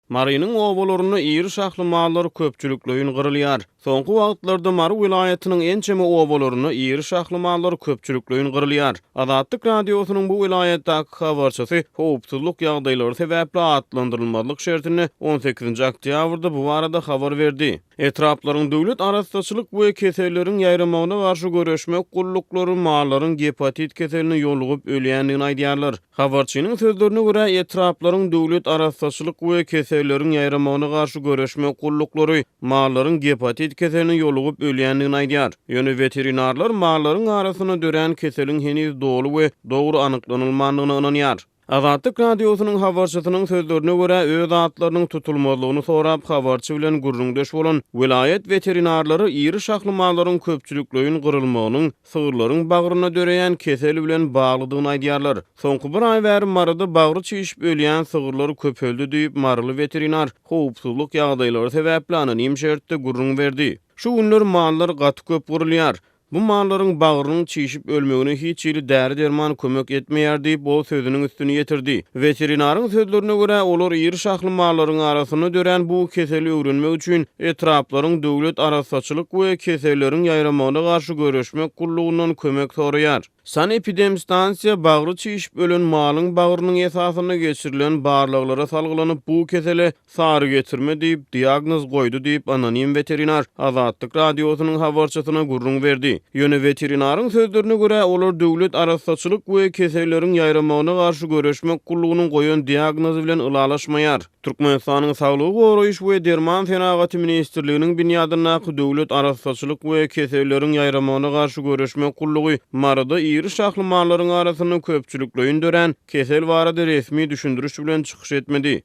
Marynyň obalaryny iri şahly mallar köpçülikleýin gyrylýar. Soňky wagtlarda Mary welaýatynyň ençeme obalaryny iri şahly mallar köpçülikleýin gyrylýar. Azatlyk radiosynyň bu welaýatdaky habarçysy howpsuzlyk ýagdaýlary sebäpli atlandyrylmalyk şertini 18 oktýabrda bu barada habar berdi. Etraplaryň döwlet arastaçylyk we kesellerin ýaýramagyna garşy göreşmek gullukları mallaryň hepatit keselini ýolugyp ölýändigini aýdýarlar. Habarçynyň sözlerine görä etraplaryň döwlet arastaçylyk we kesellerin ýaýramagyna garşy göreşmek gullukları mallaryň hepatit keselini ýolugyp ölýändigini aýdýar. Ýöne veterinarlar mallaryň arasyna dören keselin heniz dolu we dogry anyklanylmagyny ynanýar. Azatlyk radiosynyň habarçysynyň sözlerine görä öz atlarynyň tutulmalygyny sorap habarçy bilen gurrundeş bolan welaýat veterinarlary iri şahly mallaryň köpçülikleýin gyrylmagynyň sygyrlaryň bagryna döreýän keseli bilen baglydygyny aýdýarlar. Soňky bir ay bäri Maryda bagry çyşyp ölýän sygyrlar köpeldi diýip Maryly veterinar howpsuzlyk ýagdaýlary sebäpli anonim şertde gurrun berdi. Şu günler mallar gaty köp gyrylýar. Bu mallaryň bagrynyň çyşyp ölmegine hiç ýyly däri derman kömek etmeýär diýip bol sözüniň üstüne ýetirdi. Veterinaryň sözlerine görä olar iri şahly mallaryň arasyna dören bu keseli öwrenmek üçin etraplaryň döwlet arasaçylyk we kesellerin ýaýramagyna garşy göreşmek gullugyndan kömek soraýar. Sanepidemstansiýa bagry çyşyp ölen malyň bagrynyň esasyna geçirilen barlyklara salgylanyp bu kesele sary getirme diýip diagnoz goýdy diýip anonim veterinar Azatlyk radiosynyň habarçysyna gurrun berdi. Ýöne veterinarın sözlerine görä olar döwlet arasaçylyk we kesellerin ýaýramagyna garşy göreşmek gullugynyň goýan diagnozy bilen ylalaşmaýar. Türkmenistanyň Saglyk goraýyş we derman fenagaty ministrliginiň binýadynaky döwlet arasaçylyk we kesellerin ýaýramagyna garşy göreşmek gullugy Maryda iri şahly mallaryň arasyny köpçülikleýin dören kesel barada resmi düşündürüş bilen çykyş etmedi.